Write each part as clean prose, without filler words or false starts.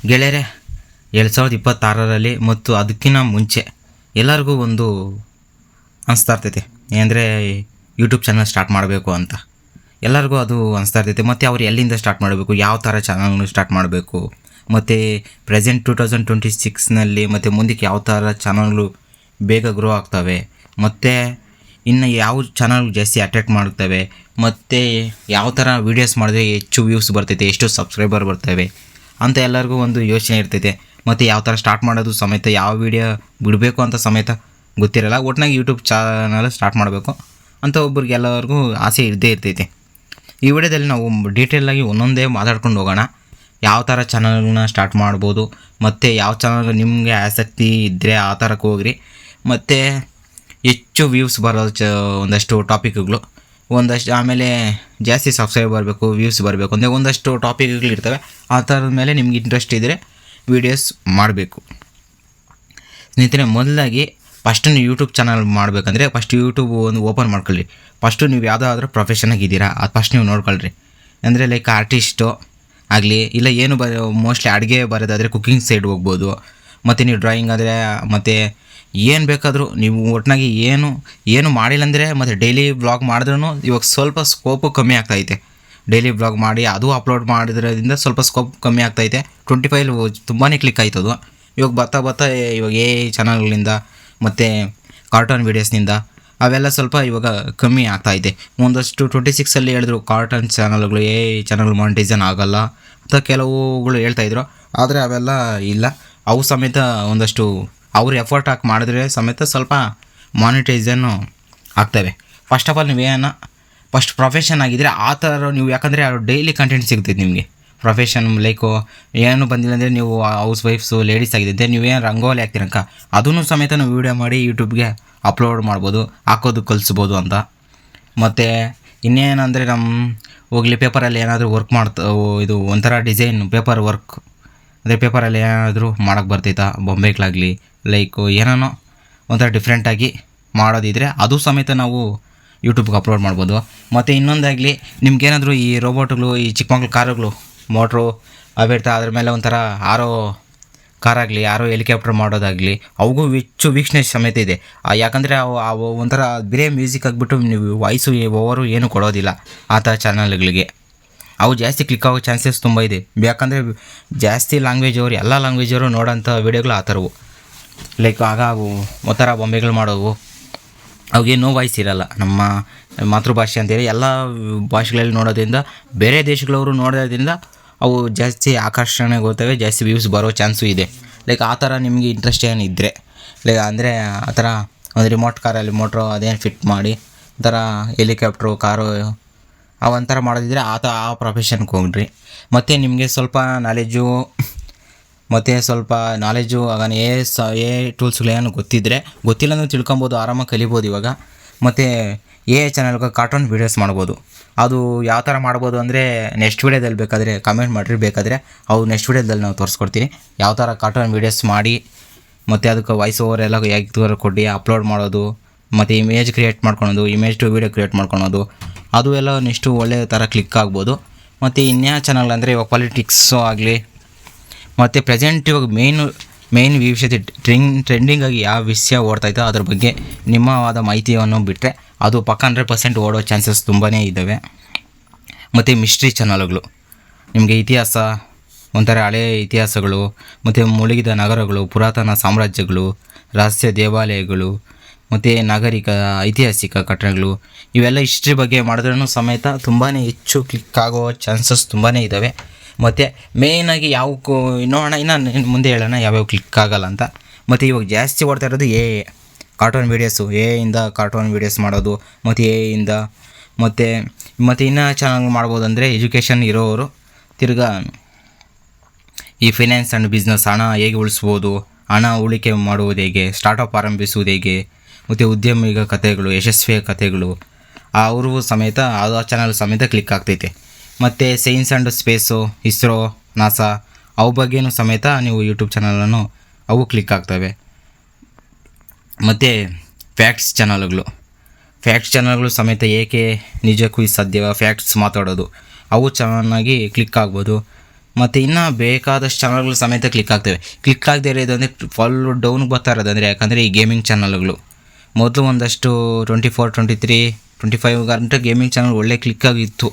ಗೆಳೆಯರೆ, 2026ರಲ್ಲಿ ಮತ್ತು ಅದಕ್ಕಿಂತ ಮುಂಚೆ ಎಲ್ಲರಿಗೂ ಒಂದು ಅನಿಸ್ತಾ ಇರ್ತೈತೆ, ಏನಂದರೆ ಯೂಟ್ಯೂಬ್ ಚಾನಲ್ ಸ್ಟಾರ್ಟ್ ಮಾಡಬೇಕು ಅಂತ. ಎಲ್ಲರಿಗೂ ಅದು ಅನಿಸ್ತಾ ಇರ್ತೈತೆ. ಮತ್ತು ಅವ್ರು ಎಲ್ಲಿಂದ ಸ್ಟಾರ್ಟ್ ಮಾಡಬೇಕು, ಯಾವ ಥರ ಚಾನಲ್ನು ಸ್ಟಾರ್ಟ್ ಮಾಡಬೇಕು, ಮತ್ತು ಪ್ರೆಸೆಂಟ್ 2026ನಲ್ಲಿ ಮತ್ತು ಮುಂದಕ್ಕೆ ಯಾವ ಥರ ಚಾನಲ್ಗಳು ಬೇಗ ಗ್ರೋ ಆಗ್ತವೆ, ಮತ್ತು ಇನ್ನು ಯಾವ ಚಾನಲ್ ಜಾಸ್ತಿ ಅಟ್ರ್ಯಾಕ್ಟ್ ಮಾಡ್ತವೆ, ಮತ್ತು ಯಾವ ಥರ ವೀಡಿಯೋಸ್ ಮಾಡಿದ್ರೆ ಹೆಚ್ಚು ವ್ಯೂಸ್ ಬರ್ತೈತೆ, ಎಷ್ಟು ಸಬ್ಸ್ಕ್ರೈಬರ್ ಬರ್ತವೆ ಅಂತ ಎಲ್ಲರಿಗೂ ಒಂದು ಯೋಚನೆ ಇರ್ತೈತೆ. ಮತ್ತು ಯಾವ ಥರ ಸ್ಟಾರ್ಟ್ ಮಾಡೋದು ಸಮೇತ, ಯಾವ ವೀಡಿಯೋ ಬಿಡಬೇಕು ಅಂತ ಸಮೇತ ಗೊತ್ತಿರಲ್ಲ. ಒಟ್ನಾಗಿ ಯೂಟ್ಯೂಬ್ ಚಾನಲ್ ಸ್ಟಾರ್ಟ್ ಮಾಡಬೇಕು ಅಂತ ಒಬ್ರಿಗೆ ಎಲ್ಲರಿಗೂ ಆಸೆ ಇದ್ದೇ ಇರ್ತೈತೆ. ಈ ವಿಡಿಯೋದಲ್ಲಿ ನಾವು ಡೀಟೇಲಾಗಿ ಒಂದೊಂದೇ ಮಾತಾಡ್ಕೊಂಡು ಹೋಗೋಣ. ಯಾವ ಥರ ಚಾನಲ್ನ ಸ್ಟಾರ್ಟ್ ಮಾಡ್ಬೋದು, ಮತ್ತು ಯಾವ ಚಾನಲ್ ನಿಮಗೆ ಆಸಕ್ತಿ ಇದ್ದರೆ ಆ ಥರಕ್ಕೆ ಹೋಗ್ರಿ. ಮತ್ತು ಹೆಚ್ಚು ವ್ಯೂಸ್ ಬರೋ ಒಂದಷ್ಟು ಟಾಪಿಕ್ಗಳು, ಒಂದಷ್ಟು ಆಮೇಲೆ ಜಾಸ್ತಿ ಸಬ್ಸ್ಕ್ರೈಬ್ ಬರಬೇಕು, ವ್ಯೂಸ್ ಬರಬೇಕು ಅಂದರೆ ಒಂದಷ್ಟು ಟಾಪಿಕ್ಗಳಿರ್ತವೆ. ಆ ಥರದ ಮೇಲೆ ನಿಮ್ಗೆ ಇಂಟ್ರೆಸ್ಟ್ ಇದ್ದರೆ ವೀಡಿಯೋಸ್ ಮಾಡಬೇಕು. ಸ್ನೇಹಿತರೆ, ಮೊದಲಾಗಿ ಫಸ್ಟು ನೀವು ಯೂಟ್ಯೂಬ್ ಚಾನಲ್ ಮಾಡಬೇಕಂದ್ರೆ ಫಸ್ಟ್ ಯೂಟ್ಯೂಬ್ ಒಂದು ಓಪನ್ ಮಾಡ್ಕೊಳ್ಳಿ. ಫಸ್ಟು ನೀವು ಯಾವುದಾದ್ರೂ ಪ್ರೊಫೆಷನಾಗಿದ್ದೀರಾ ಅದು ಫಸ್ಟ್ ನೀವು ನೋಡ್ಕೊಳ್ರಿ. ಅಂದರೆ ಲೈಕ್ ಆರ್ಟಿಸ್ಟು ಆಗಲಿ, ಇಲ್ಲ ಏನು ಮೋಸ್ಟ್ಲಿ ಅಡುಗೆ ಬರೋದಾದರೆ ಕುಕ್ಕಿಂಗ್ ಸೈಡ್ ಹೋಗ್ಬೋದು. ಮತ್ತು ನೀವು ಡ್ರಾಯಿಂಗ್ ಆದರೆ, ಮತ್ತು ಏನು ಬೇಕಾದರೂ ನೀವು ಒಟ್ಟಿನಾಗಿ ಏನು ಮಾಡಿಲ್ಲ ಅಂದರೆ, ಮತ್ತು ಡೈಲಿ ಬ್ಲಾಗ್ ಮಾಡಿದ್ರೂ ಇವಾಗ ಸ್ವಲ್ಪ ಸ್ಕೋಪು ಕಮ್ಮಿ ಆಗ್ತಾಯಿದೆ. ಡೈಲಿ ಬ್ಲಾಗ್ ಮಾಡಿ ಅದು ಅಪ್ಲೋಡ್ ಮಾಡಿದ್ರಿಂದ ಸ್ವಲ್ಪ ಸ್ಕೋಪ್ ಕಮ್ಮಿ ಆಗ್ತಾಯಿದೆ. 25 ತುಂಬಾ ಕ್ಲಿಕ್ ಆಯ್ತದು. ಇವಾಗ ಬರ್ತಾ ಇವಾಗ ಚಾನಲ್ಗಳಿಂದ ಮತ್ತು ಕಾರ್ಟೂನ್ ವೀಡಿಯೋಸ್ನಿಂದ ಅವೆಲ್ಲ ಸ್ವಲ್ಪ ಇವಾಗ ಕಮ್ಮಿ ಆಗ್ತಾಯಿದೆ. ಒಂದಷ್ಟು 26ಅಲ್ಲಿ ಹೇಳಿದ್ರು ಕಾರ್ಟೂನ್ ಚಾನಲ್ಗಳು ಚಾನಲ್ಗಳು ಮಾನಿಟೈಸೇಷನ್ ಆಗೋಲ್ಲ ಅಂತ ಕೆಲವುಗಳು ಹೇಳ್ತಾಯಿದ್ರು. ಆದರೆ ಅವೆಲ್ಲ ಇಲ್ಲ, ಅವು ಸಮೇತ ಒಂದಷ್ಟು ಅವ್ರು ಎಫರ್ಟ್ ಹಾಕಿ ಮಾಡಿದ್ರೆ ಸಮೇತ ಸ್ವಲ್ಪ ಮಾನಿಟೈಸೇಷನ್ನು ಆಗ್ತವೆ. ಫಸ್ಟ್ ಆಫ್ ಆಲ್ ನೀವೇನ ಫಸ್ಟ್ ಪ್ರೊಫೆಷನ್ ಆಗಿದ್ದರೆ ಆ ಥರ ನೀವು, ಯಾಕಂದರೆ ಡೈಲಿ ಕಂಟೆಂಟ್ ಸಿಗ್ತೈತೆ ನಿಮಗೆ. ಪ್ರೊಫೆಷನ್ ಲೈಕು ಏನು ಬಂದಿಲ್ಲ ಅಂದರೆ ನೀವು ಹೌಸ್ ವೈಫ್ಸು ಲೇಡೀಸ್ ಆಗಿದ್ದಂತೆ ನೀವೇನು ರಂಗೋಲಿ ಹಾಕ್ತಿರಂಕ ಅದನ್ನು ಸಮೇತ ನಾವು ವೀಡಿಯೋ ಮಾಡಿ ಯೂಟ್ಯೂಬ್ಗೆ ಅಪ್ಲೋಡ್ ಮಾಡ್ಬೋದು, ಹಾಕೋದು ಕಲಿಸ್ಬೋದು ಅಂತ. ಮತ್ತು ಇನ್ನೇನಂದರೆ ಹೋಗಲಿ ಪೇಪರಲ್ಲಿ ಏನಾದರೂ ವರ್ಕ್ ಇದು ಒಂಥರ ಡಿಸೈನ್ ಪೇಪರ್ ವರ್ಕ್ ಅಂದರೆ ಪೇಪರಲ್ಲಿ ಏನಾದರೂ ಮಾಡೋಕ್ಕೆ ಬರ್ತೈತಾ, ಬೊಂಬೆಗಳಾಗಲಿ ಲೈಕು ಏನೇನೋ ಒಂಥರ ಡಿಫ್ರೆಂಟಾಗಿ ಮಾಡೋದಿದ್ರೆ ಅದು ಸಮೇತ ನಾವು ಯೂಟ್ಯೂಬ್ಗೆ ಅಪ್ಲೋಡ್ ಮಾಡ್ಬೋದು. ಮತ್ತು ಇನ್ನೊಂದಾಗಲಿ ನಿಮ್ಗೇನಾದರೂ ಈ ರೋಬೋಟ್ಗಳು, ಈ ಚಿಕ್ಕ ಮಕ್ಳು ಕಾರುಗಳು, ಮೋಟ್ರು ಅವಿರ್ತಾ ಅದ್ರ ಮೇಲೆ ಒಂಥರ ಕಾರಾಗಲಿ ಹೆಲಿಕಾಪ್ಟರ್ ಮಾಡೋದಾಗಲಿ ಅವಗೂ ಹೆಚ್ಚು ವೀಕ್ಷಣೆ ಸಮೇತ ಇದೆ. ಯಾಕಂದರೆ ಅವು ಒಂಥರ ಬೇರೆ ಮ್ಯೂಸಿಕ್ ಆಗಿಬಿಟ್ಟು ನೀವು ವಾಯ್ಸು ಓವರು ಏನು ಕೊಡೋದಿಲ್ಲ ಆ ಥರ ಚಾನಲ್ಗಳಿಗೆ. ಅವು ಜಾಸ್ತಿ ಕ್ಲಿಕ್ ಆಗೋ ಚಾನ್ಸಸ್ ತುಂಬ ಇದೆ. ಯಾಕಂದರೆ ಜಾಸ್ತಿ ಲ್ಯಾಂಗ್ವೇಜ್ ಅವರು, ಎಲ್ಲ ಲ್ಯಾಂಗ್ವೇಜ್ ಅವರು ನೋಡೋಂಥ ವೀಡಿಯೋಗಳು ಆ ಥರವು. ಲೈಕ್ ಆಗ ಅವು ಒಂಥರ ಬೊಂಬೆಗಳು ಮಾಡೋವು, ಅವಾಗೇನೋ ವಾಯ್ಸ್ ಇರೋಲ್ಲ. ನಮ್ಮ ಮಾತೃಭಾಷೆ ಅಂತೇಳಿ ಎಲ್ಲ ಭಾಷೆಗಳಲ್ಲಿ ನೋಡೋದ್ರಿಂದ, ಬೇರೆ ದೇಶಗಳವರು ನೋಡೋದ್ರಿಂದ ಅವು ಜಾಸ್ತಿ ಆಕರ್ಷಣೆಗೆ ಹೋಗ್ತವೆ, ಜಾಸ್ತಿ ವ್ಯೂಸ್ ಬರೋ ಚಾನ್ಸು ಇದೆ. ಲೈಕ್ ಆ ಥರ ನಿಮಗೆ ಇಂಟ್ರೆಸ್ಟ್ ಏನಿದ್ದರೆ, ಲೈಕ್ ಅಂದರೆ ಆ ಥರ ಒಂದು ರಿಮೋಟ್ ಕಾರಲ್ಲಿ ಮೋಟ್ರು ಅದೇನು ಫಿಟ್ ಮಾಡಿ ಒಂಥರ ಹೆಲಿಕಾಪ್ಟ್ರು ಕಾರು ಅವಂಥರ ಮಾಡೋದಿದ್ರೆ ಆ ಪ್ರೊಫೆಷನ್ಗೆ ಹೋಗ್ರಿ. ಮತ್ತು ನಿಮಗೆ ಸ್ವಲ್ಪ ನಾಲೆಜು ಆಗ ಎ ಟೂಲ್ಸ್ಗಳೇನು ಗೊತ್ತಿಲ್ಲ ಅಂದರೆ ತಿಳ್ಕೊಬೋದು, ಆರಾಮಾಗಿ ಕಲಿಬೋದು ಇವಾಗ. ಮತ್ತು ಚಾನಲ್ಗೆ ಕಾರ್ಟೂನ್ ವೀಡಿಯೋಸ್ ಮಾಡ್ಬೋದು. ಅದು ಯಾವ ಥರ ಮಾಡ್ಬೋದು ಅಂದರೆ ನೆಕ್ಸ್ಟ್ ವೀಡಿಯೋದಲ್ಲಿ ಬೇಕಾದರೆ ಕಮೆಂಟ್ ಮಾಡಿರಿ, ಬೇಕಾದರೆ ಅವು ನೆಕ್ಸ್ಟ್ ವೀಡಿಯೋದಲ್ಲಿ ನಾವು ತೋರಿಸ್ಕೊಡ್ತೀನಿ ಯಾವ ಥರ ಕಾರ್ಟೂನ್ ವೀಡಿಯೋಸ್ ಮಾಡಿ, ಮತ್ತು ಅದಕ್ಕೆ ವಾಯ್ಸ್ ಓವರ್ ಎಲ್ಲ ಹೇಗೆ ಕೊಟ್ಟು ಅಪ್ಲೋಡ್ ಮಾಡೋದು, ಮತ್ತು ಇಮೇಜ್ ಕ್ರಿಯೇಟ್ ಮಾಡ್ಕೊಳೋದು, ಇಮೇಜ್ ಟು ವೀಡಿಯೋ ಕ್ರಿಯೇಟ್ ಮಾಡ್ಕೊಳೋದು, ಅದು ಎಲ್ಲ ನೆಕ್ಸ್ಟು ಒಳ್ಳೆಯ ಥರ ಕ್ಲಿಕ್ ಆಗ್ಬೋದು. ಮತ್ತು ಇನ್ಯಾ ಚಾನಲ್ ಅಂದರೆ ಇವಾಗ ಪಾಲಿಟಿಕ್ಸು ಆಗಲಿ, ಮತ್ತು ಪ್ರೆಸೆಂಟ್ ಇವಾಗ ಮೇನ್ ವಿಷಯ ಟ್ರೆಂಡಿಂಗ್ ಆಗಿ ಯಾವ ವಿಷಯ ಓಡ್ತಾಯಿದ್ದೋ ಅದ್ರ ಬಗ್ಗೆ ನಿಮ್ಮವಾದ ಮಾಹಿತಿಯನ್ನು ಬಿಟ್ಟರೆ ಅದು ಪಕ್ಕ 100% ಓಡೋ ಚಾನ್ಸಸ್ ತುಂಬಾ ಇದ್ದಾವೆ. ಮತ್ತು ಮಿಸ್ಟ್ರಿ ಚಾನಲ್ಗಳು, ನಿಮಗೆ ಇತಿಹಾಸ, ಒಂಥರ ಹಳೆಯ ಇತಿಹಾಸಗಳು, ಮತ್ತು ಮುಳುಗಿದ ನಗರಗಳು, ಪುರಾತನ ಸಾಮ್ರಾಜ್ಯಗಳು, ರಹಸ್ಯ ದೇವಾಲಯಗಳು, ಮತ್ತು ಐತಿಹಾಸಿಕ ಕಟ್ಟಡಗಳು, ಇವೆಲ್ಲ ಹಿಸ್ಟ್ರಿ ಬಗ್ಗೆ ಮಾಡಿದ್ರೂ ಸಮೇತ ತುಂಬಾ ಹೆಚ್ಚು ಕ್ಲಿಕ್ ಆಗೋ ಚಾನ್ಸಸ್ ತುಂಬಾ ಇದ್ದಾವೆ. ಮತ್ತು ಮೇಯ್ನಾಗಿ ಯಾವಕ್ಕೂ ಇನ್ನು ಮುಂದೆ ಹೇಳೋಣ ಯಾವ್ಯಾವ ಕ್ಲಿಕ್ ಆಗೋಲ್ಲ ಅಂತ. ಮತ್ತು ಇವಾಗ ಜಾಸ್ತಿ ಓಡ್ತಾ ಇರೋದು ಕಾರ್ಟೂನ್ ವೀಡಿಯೋಸು, ಇಂದ ಕಾರ್ಟೂನ್ ವೀಡಿಯೋಸ್ ಮಾಡೋದು, ಮತ್ತು ಇಂದ ಮತ್ತು ಇನ್ನೂ ಚಾನಲ್ ಮಾಡ್ಬೋದು ಅಂದರೆ ಎಜುಕೇಷನ್ ಇರೋರು ತಿರ್ಗಾ ಈ ಫೈನಾನ್ಸ್ ಆ್ಯಂಡ್ ಬಿಸ್ನೆಸ್, ಹಣ ಹೇಗೆ ಉಳಿಸ್ಬೋದು, ಹಣ ಉಳಿಕೆ ಮಾಡುವುದು ಹೇಗೆ, ಸ್ಟಾರ್ಟಪ್ ಆರಂಭಿಸುವುದು ಹೇಗೆ, ಮತ್ತು ಉದ್ಯಮಿಗ ಕಥೆಗಳು, ಯಶಸ್ವಿಯ ಕಥೆಗಳು ಅವರು ಸಮೇತ ಆ ಚಾನಲ್ ಸಮೇತ ಕ್ಲಿಕ್ ಆಗ್ತೈತೆ. ಮತ್ತು science and space, ISRO, NASA ಅವು ಬಗ್ಗೆನೂ ಸಮೇತ ನೀವು ಯೂಟ್ಯೂಬ್ ಚಾನಲನ್ನು ಅವು ಕ್ಲಿಕ್ ಆಗ್ತವೆ. ಮತ್ತು ಫ್ಯಾಕ್ಟ್ಸ್ ಚಾನಲ್ಗಳು ಸಮೇತ ಏಕೆ ನಿಜಕ್ಕೂ ಸಾಧ್ಯವ ಫ್ಯಾಕ್ಟ್ಸ್ ಮಾತಾಡೋದು ಅವು ಚೆನ್ನಾಗಿ ಕ್ಲಿಕ್ ಆಗ್ಬೋದು. ಮತ್ತು ಇನ್ನೂ ಬೇಕಾದಷ್ಟು ಚಾನಲ್ಗಳು ಸಮೇತ ಕ್ಲಿಕ್ ಆಗ್ತವೆ. ಕ್ಲಿಕ್ ಆಗದೆ ಇರೋದು ಅಂದರೆ ಫುಲ್ಲು ಡೌನ್ಗೆ ಬರ್ತಾ ಇರೋದಂದರೆ ಯಾಕಂದರೆ ಈ ಗೇಮಿಂಗ್ ಚಾನಲ್ಗಳು ಮೊದಲು ಒಂದಷ್ಟು 24, 23, 25 ಗಂಟೆ ಗೇಮಿಂಗ್ ಚಾನಲ್ ಒಳ್ಳೆ ಕ್ಲಿಕ್ ಆಗಿತ್ತು.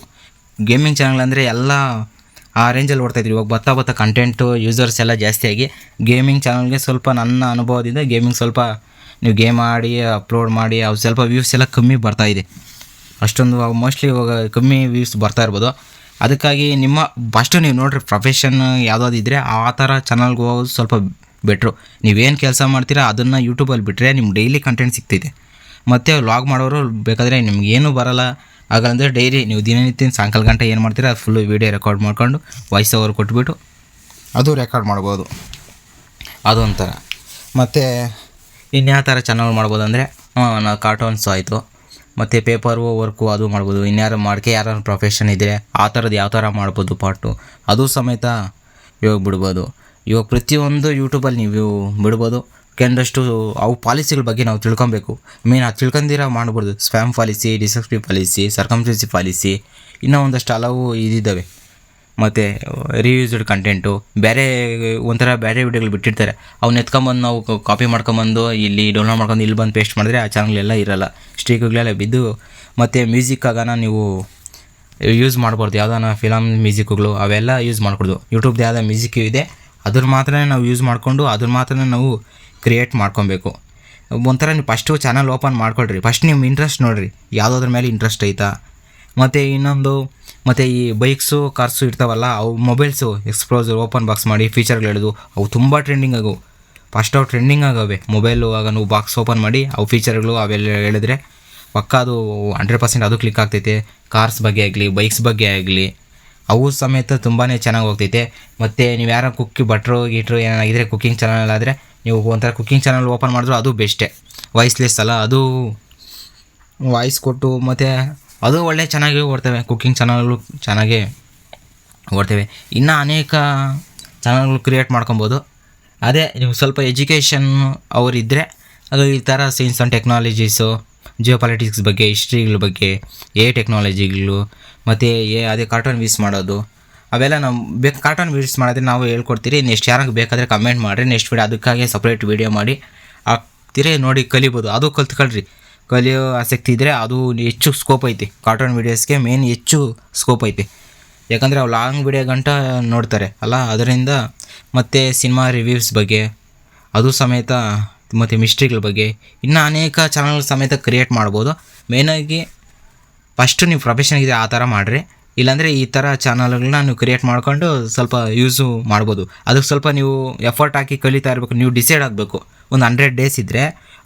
ಗೇಮಿಂಗ್ ಚಾನಲ್ ಅಂದರೆ ಎಲ್ಲ ಆ ರೇಂಜಲ್ಲಿ ಓಡ್ತಾಯಿದ್ರು. ಇವಾಗ ಬರ್ತಾ ಕಂಟೆಂಟು ಯೂಸರ್ಸ್ ಎಲ್ಲ ಜಾಸ್ತಿಯಾಗಿ ಗೇಮಿಂಗ್ ಚಾನಲ್ಗೆ ಸ್ವಲ್ಪ ನನ್ನ ಅನುಭವದಿಂದ ಗೇಮಿಂಗ್ ಸ್ವಲ್ಪ ನೀವು ಗೇಮ್ ಆಡಿ ಅಪ್ಲೋಡ್ ಮಾಡಿ ಅವು ಸ್ವಲ್ಪ ವ್ಯೂಸ್ ಎಲ್ಲ ಕಮ್ಮಿ ಬರ್ತಾಯಿದೆ. ಅಷ್ಟೊಂದು ಮೋಸ್ಟ್ಲಿ ಇವಾಗ ಕಮ್ಮಿ ವ್ಯೂಸ್ ಬರ್ತಾ ಇರ್ಬೋದು. ಅದಕ್ಕಾಗಿ ನಿಮ್ಮ ಫಸ್ಟು ನೀವು ನೋಡಿರಿ ಪ್ರೊಫೆಷನ್ ಯಾವುದಾದಿದ್ದರೆ ಆ ಥರ ಚಾನಲ್ಗೆ ಹೋಗೋದು ಸ್ವಲ್ಪ ಬೆಟ್ರು. ನೀವೇನು ಕೆಲಸ ಮಾಡ್ತೀರಾ ಅದನ್ನು ಯೂಟ್ಯೂಬಲ್ಲಿ ಬಿಟ್ಟರೆ ನಿಮ್ಗೆ ಡೈಲಿ ಕಂಟೆಂಟ್ ಸಿಗ್ತೈತೆ. ಮತ್ತು ವ್ಲಾಗ್ ಮಾಡೋರು ಬೇಕಾದರೆ ನಿಮ್ಗೇನು ಬರೋಲ್ಲ ಹಾಗಂದರೆ ಡೈಲಿ ನೀವು ದಿನನಿತ್ಯ ಸಾಯಂಕಾಲ ಗಂಟೆ ಏನು ಮಾಡ್ತೀರಾ ಅದು ಫುಲ್ಲು ವೀಡಿಯೋ ರೆಕಾರ್ಡ್ ಮಾಡ್ಕೊಂಡು ವಾಯ್ಸ್ ಓವರ್ ಕೊಟ್ಬಿಟ್ಟು ಅದು ರೆಕಾರ್ಡ್ ಮಾಡ್ಬೋದು. ಅದೊಂಥರ. ಮತ್ತು ಇನ್ಯಾವ ಥರ ಚಾನಲ್ ಮಾಡ್ಬೋದು ಅಂದರೆ ನಾವು ಕಾರ್ಟೂನ್ಸ್ ಆಯಿತು, ಮತ್ತು ಪೇಪರು ವರ್ಕು ಅದು ಮಾಡ್ಬೋದು. ಇನ್ಯಾರು ಯಾರು ಪ್ರೊಫೆಷನ್ ಇದ್ದರೆ ಆ ಥರದ್ದು ಯಾವ ಥರ ಮಾಡ್ಬೋದು ಪಾರ್ಟು ಅದು ಸಮೇತ ಇವಾಗ ಬಿಡ್ಬೋದು. ಇವಾಗ ಪ್ರತಿಯೊಂದು ಯೂಟ್ಯೂಬಲ್ಲಿ ನೀವು ಬಿಡ್ಬೋದು. ಕೆಲವಷ್ಟು ಅವು ಪಾಲಿಸಿಗಳ ಬಗ್ಗೆ ನಾವು ತಿಳ್ಕೊಬೇಕು. ಮೇನ್ ಅದು ತಿಳ್ಕೊಂಡಿರ ಮಾಡ್ಬೋದು. Spam policy, deceptive policy, circumstance policy, ಇನ್ನೂ ಒಂದಷ್ಟು ಹಲವು ಇದಿದ್ದಾವೆ. ಮತ್ತು ರಿಯೂಸ್ಡ್ ಕಂಟೆಂಟು ಬೇರೆ ವಿಡಿಯೋಗಳು ಬಿಟ್ಟಿರ್ತಾರೆ, ಅವ್ನ ಎತ್ಕೊಂಬಂದು ನಾವು ಕಾಪಿ ಮಾಡ್ಕೊಂಬಂದು ಇಲ್ಲಿ ಡೌನ್ಲೋಡ್ ಮಾಡ್ಕೊಂಡು ಇಲ್ಲಿ ಬಂದು ಪೇಸ್ಟ್ ಮಾಡಿದ್ರೆ ಆ ಚಾನಲ್ಗಳೆಲ್ಲ ಇರೋಲ್ಲ, ಸ್ಟ್ರೀಕ್ಗಳೆಲ್ಲ ಬಿದ್ದು. ಮತ್ತು ಮ್ಯೂಸಿಕ್ಕಾಗನ ನೀವು ಯೂಸ್ ಮಾಡ್ಬಾರ್ದು. ಯಾವುದಾನ ಫಿಲಮ್ ಮ್ಯೂಸಿಕ್ಗಳು ಅವೆಲ್ಲ ಯೂಸ್ ಮಾಡ್ಕೊಡ್ದು. ಯೂಟ್ಯೂಬ್ದು ಯಾವುದೋ ಮ್ಯೂಸಿಕ್ ಇದೆ ಅದ್ರ ಮಾತ್ರ ನಾವು ಯೂಸ್ ಮಾಡಿಕೊಂಡು ಅದ್ರ ಮಾತ್ರ ನಾವು ಕ್ರಿಯೇಟ್ ಮಾಡ್ಕೊಬೇಕು. ಒಂಥರ ನೀವು ಫಸ್ಟು ಚಾನಲ್ ಓಪನ್ ಮಾಡ್ಕೊಳ್ರಿ. ಫಸ್ಟ್ ನಿಮ್ಮ ಇಂಟ್ರೆಸ್ಟ್ ನೋಡಿರಿ, ಯಾವುದಾದ್ರ ಮೇಲೆ ಇಂಟ್ರೆಸ್ಟ್ ಐತಾ. ಮತ್ತು ಇನ್ನೊಂದು ಮತ್ತು ಈ ಬೈಕ್ಸು ಕಾರ್ಸು ಇರ್ತಾವಲ್ಲ ಅವು ಮೊಬೈಲ್ಸು ಎಕ್ಸ್ಪ್ಲೋಸರ್ ಓಪನ್ ಬಾಕ್ಸ್ ಮಾಡಿ ಫೀಚರ್ಗಳು ಹೇಳೋದು ಅವು ತುಂಬ ಟ್ರೆಂಡಿಂಗ್ ಆಗವು. ಫಸ್ಟ್ ಅವು ಟ್ರೆಂಡಿಂಗ್ ಆಗವೆ ಮೊಬೈಲು. ಆಗ ನೀವು ಬಾಕ್ಸ್ ಓಪನ್ ಮಾಡಿ ಅವು ಫೀಚರ್ಗಳು ಅವೆಲ್ಲ ಹೇಳಿದ್ರೆ ಪಕ್ಕ ಅದು 100% ಅದು ಕ್ಲಿಕ್ ಆಗ್ತೈತೆ. ಕಾರ್ಸ್ ಬಗ್ಗೆ ಆಗಲಿ ಬೈಕ್ಸ್ ಬಗ್ಗೆ ಆಗಲಿ ಅವು ಸಮೇತ ತುಂಬಾ ಚೆನ್ನಾಗಿ ಹೋಗ್ತೈತೆ. ಮತ್ತು ನೀವು ಯಾರೋ ಭಟ್ರು ಏನಾಗಿದ್ದರೆ ಕುಕ್ಕಿಂಗ್ ಚಾನಲ್ ಆದರೆ ನೀವು ಒಂಥರ ಕುಕ್ಕಿಂಗ್ ಚಾನಲ್ ಓಪನ್ ಮಾಡಿದ್ರು ಅದು ಬೆಸ್ಟೇ. ವಾಯ್ಸ್ಲೆಸ್ ಅಲ್ಲ, ಅದು ವಾಯ್ಸ್ ಕೊಟ್ಟು ಮತ್ತು ಅದು ಒಳ್ಳೆ ಚೆನ್ನಾಗಿ ಓಡ್ತವೆ. ಕುಕ್ಕಿಂಗ್ ಚಾನಲ್ಗಳು ಚೆನ್ನಾಗೇ ಓಡ್ತವೆ. ಇನ್ನೂ ಅನೇಕ ಚಾನಲ್ಗಳು ಕ್ರಿಯೇಟ್ ಮಾಡ್ಕೊಬೋದು. ಅದೇ ನೀವು ಸ್ವಲ್ಪ ಎಜುಕೇಷನ್ ಅವರಿದ್ದರೆ ಅದು ಈ ಥರ ಸೈನ್ಸ್ ಆ್ಯಂಡ್ ಟೆಕ್ನಾಲಜೀಸು, ಜಿಯೋಪಾಲಿಟಿಕ್ಸ್ ಬಗ್ಗೆ, ಹಿಸ್ಟ್ರಿಗಳ ಬಗ್ಗೆ, ಟೆಕ್ನಾಲಜಿಗಳು, ಮತ್ತು ಅದೇ ಕಾರ್ಟೂನ್ ವೀಸ್ ಮಾಡೋದು ಅವೆಲ್ಲ ನಾವು ಕಾರ್ಟೂನ್ ವೀಸ್ ಮಾಡಿದ್ರೆ ನಾವು ಹೇಳ್ಕೊಡ್ತೀರಿ. ನೆಕ್ಸ್ಟ್ ಯಾರಿಗೆ ಬೇಕಾದರೆ ಕಮೆಂಟ್ ಮಾಡಿರಿ. ನೆಕ್ಸ್ಟ್ ವೀಡಿಯೋ ಅದಕ್ಕಾಗಿ ಸಪ್ರೇಟ್ ವೀಡಿಯೋ ಮಾಡಿ ಹಾಕ್ತೀರಿ, ನೋಡಿ ಕಲಿಬೋದು. ಅದು ಕಲ್ತ್ಕೊಳ್ರಿ. ಕಲಿಯೋ ಆಸಕ್ತಿ ಇದ್ದರೆ ಅದು ಹೆಚ್ಚು ಸ್ಕೋಪ್ ಐತಿ. ಕಾರ್ಟೂನ್ ವೀಡಿಯೋಸ್ಗೆ ಮೇನ್ ಹೆಚ್ಚು ಸ್ಕೋಪ್ ಐತಿ. ಯಾಕಂದರೆ ಅವು ಲಾಂಗ್ ವೀಡಿಯೋ ಗಂಟ ನೋಡ್ತಾರೆ ಅಲ್ಲ, ಅದರಿಂದ. ಮತ್ತು ಸಿನಿಮಾ ರಿವ್ಯೂಸ್ ಬಗ್ಗೆ ಅದು ಸಮೇತ, ಮತ್ತು ಮಿಸ್ಟ್ರಿಗಳ ಬಗ್ಗೆ ಇನ್ನೂ ಅನೇಕ ಚಾನಲ್ ಸಮೇತ ಕ್ರಿಯೇಟ್ ಮಾಡ್ಬೋದು. ಮೇಯ್ನಾಗಿ ಫಸ್ಟು ನೀವು ಪ್ರೊಫೆಷನ್ ಇದೆ ಆ ಥರ ಮಾಡಿರಿ. ಇಲ್ಲಾಂದರೆ ಈ ಥರ ಚಾನಲ್ಗಳನ್ನ ನೀವು ಕ್ರಿಯೇಟ್ ಮಾಡ್ಕೊಂಡು ಸ್ವಲ್ಪ ಯೂಸು ಮಾಡ್ಬೋದು. ಅದಕ್ಕೆ ಸ್ವಲ್ಪ ನೀವು ಎಫರ್ಟ್ ಹಾಕಿ ಕಲಿತಾ ಇರಬೇಕು. ನೀವು ಡಿಸೈಡ್ ಆಗಬೇಕು. ಒಂದು 100 ಡೇಸ್ ಇದ್ದರೆ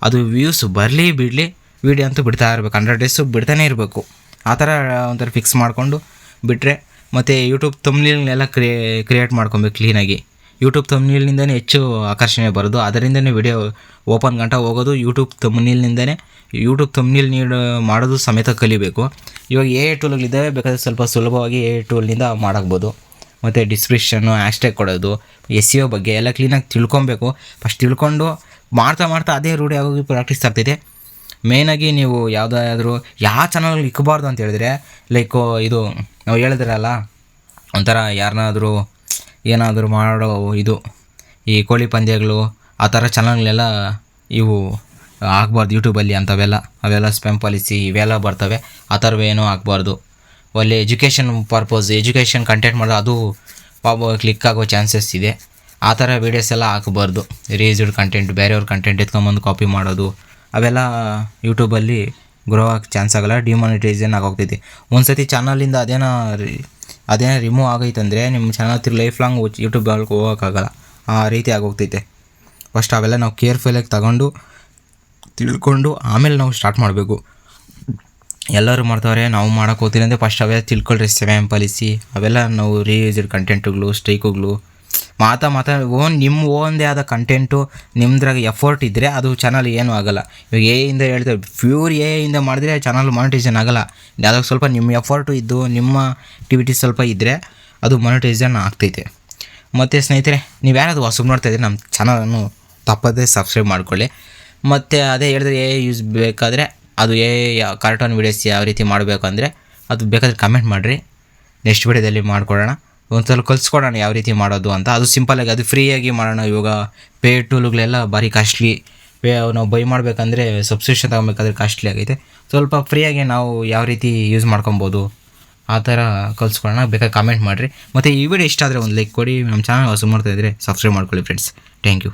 ಅದು ವ್ಯೂಸ್ ಬರಲಿ ಬಿಡಲಿ ವೀಡಿಯೋ ಅಂತೂ ಬಿಡ್ತಾ ಇರಬೇಕು. 100 ಡೇಸು ಬಿಡ್ತಾನೆ ಇರಬೇಕು. ಆ ಥರ ಒಂಥರ ಫಿಕ್ಸ್ ಮಾಡಿಕೊಂಡು ಬಿಟ್ಟರೆ. ಮತ್ತು ಯೂಟ್ಯೂಬ್ ಥಂಬ್ನೇಲ್ನೆಲ್ಲ ಕ್ರಿಯೇಟ್ ಮಾಡ್ಕೊಬೇಕು ಕ್ಲೀನಾಗಿ. ಯೂಟ್ಯೂಬ್ ಥಂಬ್ನೇಲ್ನಿಂದನೇ ಹೆಚ್ಚು ಆಕರ್ಷಣೆ ಬರೋದು. ಅದರಿಂದನೇ ವಿಡಿಯೋ ಓಪನ್ ಗಂಟ ಹೋಗೋದು ಯೂಟ್ಯೂಬ್ ಥಂಬ್ನೇಲ್ನಿಂದನೇ. ಯೂಟ್ಯೂಬ್ ಥಂಬ್ನೇಲ್ ಮಾಡೋದು ಸಮೇತ ಕಲಿಬೇಕು. ಇವಾಗ ಟೂಲ್ಗಳಿದ್ದಾವೆ, ಬೇಕಾದರೆ ಸ್ವಲ್ಪ ಸುಲಭವಾಗಿ ಟೂಲ್ನಿಂದ ಮಾಡಾಕ್ಬೋದು. ಮತ್ತು ಡಿಸ್ಕ್ರಿಪ್ಷನ್ನು, ಹ್ಯಾಶ್ಟ್ಯಾಗ್ ಕೊಡೋದು, SEO ಬಗ್ಗೆ ಎಲ್ಲ ಕ್ಲೀನಾಗಿ ತಿಳ್ಕೊಬೇಕು. ಫಸ್ಟ್ ತಿಳ್ಕೊಂಡು ಮಾಡ್ತಾ ಅದೇ ರೂಢಿ ಆಗೋಗಿ ಪ್ರಾಕ್ಟೀಸ್ ಆಗ್ತೈತೆ. ಮೇಯ್ನಾಗಿ ನೀವು ಯಾವುದಾದ್ರೂ ಯಾವ ಚಾನಲ್ ಇಕ್ಕಬಾರ್ದು ಅಂತ ಹೇಳಿದ್ರೆ, ಲೈಕು ಇದು ನಾವು ಹೇಳಿದ್ರಲ್ಲ ಒಂಥರ ಯಾರನ್ನಾದರೂ ಏನಾದರೂ ಮಾಡೋ ಇದು ಈ ಕೋಳಿ ಪಂದ್ಯಗಳು ಆ ಥರ ಚಾನಲ್ಗಳೆಲ್ಲ ಇವು ಆಗಬಾರ್ದು ಯೂಟ್ಯೂಬಲ್ಲಿ. ಅವೆಲ್ಲ ಸ್ಪ್ಯಾಮ್ ಪಾಲಿಸಿ ಇವೆಲ್ಲ ಬರ್ತವೆ. ಆ ಥರವೇನೂ ಆಗಬಾರ್ದು. ಒಳ್ಳೆ ಎಜುಕೇಷನ್ ಪರ್ಪಸ್, ಎಜುಕೇಷನ್ ಕಂಟೆಂಟ್ ಮಾಡೋದು ಅದು ಕ್ಲಿಕ್ ಆಗೋ ಚಾನ್ಸಸ್ ಇದೆ. ಆ ಥರ ವೀಡಿಯೋಸ್ ಎಲ್ಲ ಹಾಕಬಾರ್ದು. ರಿಯೂಸ್ಡ್ ಕಂಟೆಂಟ್, ಬೇರೆಯವ್ರ ಕಂಟೆಂಟ್ ಎತ್ಕೊಂಬಂದು ಕಾಪಿ ಮಾಡೋದು ಅವೆಲ್ಲ ಯೂಟ್ಯೂಬಲ್ಲಿ ಗ್ರೋ ಆಗೋಕ್ಕೆ ಚಾನ್ಸ್ ಆಗೋಲ್ಲ. ಡಿಮಾನಿಟೈಸೇಷನ್ ಆಗೋಗ್ತೈತಿ. ಒಂದು ಸತಿ ಚಾನಲಿಂದ ಅದೇನೋ ರಿಮೂವ್ ಆಗೈತಂದರೆ ನಿಮ್ಮ ಚಾನಲ್ ಲೈಫ್ ಲಾಂಗ್ ಯೂಟ್ಯೂಬಲ್ಲಿ ಹೋಗೋಕ್ಕಾಗಲ್ಲ. ಆ ರೀತಿ ಆಗೋಗ್ತೈತೆ. ಫಸ್ಟ್ ಅವೆಲ್ಲ ನಾವು ಕೇರ್ಫುಲ್ಲಾಗಿ ತಗೊಂಡು ತಿಳ್ಕೊಂಡು ಆಮೇಲೆ ನಾವು ಸ್ಟಾರ್ಟ್ ಮಾಡಬೇಕು. ಎಲ್ಲರೂ ಮಾಡ್ತಾವ್ರೆ ನಾವು ಮಾಡೋಕ್ಕೆ ಹೋಗ್ತೀನಿ ಅಂದರೆ ಫಸ್ಟ್ ಅವೆಲ್ಲ ತಿಳ್ಕೊಳ್ರಿ. ಸ್ಪ್ಯಾಮ್ ಪಾಲಿಸಿ ಅವೆಲ್ಲ ನಾವು ರಿಯೂಸ್ಡ್ ಕಂಟೆಂಟುಗಳು, ಸ್ಟ್ರೈಕುಗಳು ನಿಮ್ಮ ಓನ್ದೇ ಆದ ಕಂಟೆಂಟು ನಿಮ್ದ್ರಾಗ ಎಫರ್ಟ್ ಇದ್ದರೆ ಅದು ಚಾನಲ್ ಏನೂ ಆಗೋಲ್ಲ. ಇವಾಗ ಇಂದ ಹೇಳ್ತಾರೆ ಪ್ಯೂರ್ ಇಂದ ಮಾಡಿದ್ರೆ ಚಾನಲ್ ಮಾನಿಟೈಸೇಷನ್ ಆಗೋಲ್ಲ. ಯಾವುದಾಗ ಸ್ವಲ್ಪ ನಿಮ್ಮ ಎಫರ್ಟು ಇದ್ದು ನಿಮ್ಮ ಆಕ್ಟಿವಿಟೀಸ್ ಸ್ವಲ್ಪ ಇದ್ದರೆ ಅದು ಮಾನಿಟೈಸೇಷನ್ ಆಗ್ತೈತೆ. ಮತ್ತು ಸ್ನೇಹಿತರೆ, ನೀವು ಯಾರಾದರೂ ಹೊಸಬ್ ನೋಡ್ತಾಯಿದ್ರೆ ನಮ್ಮ ಚಾನಲನ್ನು ತಪ್ಪದೇ ಸಬ್ಸ್ಕ್ರೈಬ್ ಮಾಡ್ಕೊಳ್ಳಿ. ಮತ್ತು ಅದೇ ಹೇಳಿದ್ರೆ ಯೂಸ್ ಬೇಕಾದರೆ ಅದು ಕಾರ್ಟೂನ್ ವೀಡಿಯೋಸ್ ಯಾವ ರೀತಿ ಮಾಡಬೇಕು ಅಂದರೆ ಅದು ಬೇಕಾದರೆ ಕಮೆಂಟ್ ಮಾಡಿರಿ. ನೆಕ್ಸ್ಟ್ ವೀಡಿಯೋದಲ್ಲಿ ಮಾಡ್ಕೊಳ್ಳೋಣ. ಒಂದ್ಸಲ ಕಲಿಸ್ಕೊಡೋಣ ಯಾವ ರೀತಿ ಮಾಡೋದು ಅಂತ. ಅದು ಸಿಂಪಲಾಗಿ ಅದು ಫ್ರೀಯಾಗಿ ಮಾಡೋಣ. ಇವಾಗ ಪೇ ಟೂಲ್ಗಳೆಲ್ಲ ಭಾರಿ ಕಾಸ್ಟ್ಲಿ. ನಾವು ಬೈ ಮಾಡಬೇಕಂದ್ರೆ ಸಬ್ಸ್ಕ್ರಿಪ್ಷನ್ ತೊಗೊಬೇಕಾದ್ರೆ ಕಾಸ್ಟ್ಲಿ ಆಗೈತೆ. ಸ್ವಲ್ಪ ಫ್ರೀಯಾಗಿ ನಾವು ಯಾವ ರೀತಿ ಯೂಸ್ ಮಾಡ್ಕೊಬೋದು ಆ ಥರ ಕಲಿಸ್ಕೊಳ್ಳೋಣ. ಬೇಕಾದ್ರೆ ಕಾಮೆಂಟ್ ಮಾಡಿರಿ. ಮತ್ತು ಈ ವಿಡಿಯೋ ಇಷ್ಟ ಆದರೆ ಒಂದು ಲೈಕ್ ಕೊಡಿ. ನಮ್ಮ ಚಾನಲ್ ಹೊಸ ಮಾಡ್ತಾಯಿದ್ರೆ ಸಬ್ಸ್ಕ್ರೈಬ್ ಮಾಡ್ಕೊಳ್ಳಿ ಫ್ರೆಂಡ್ಸ್. Thank you.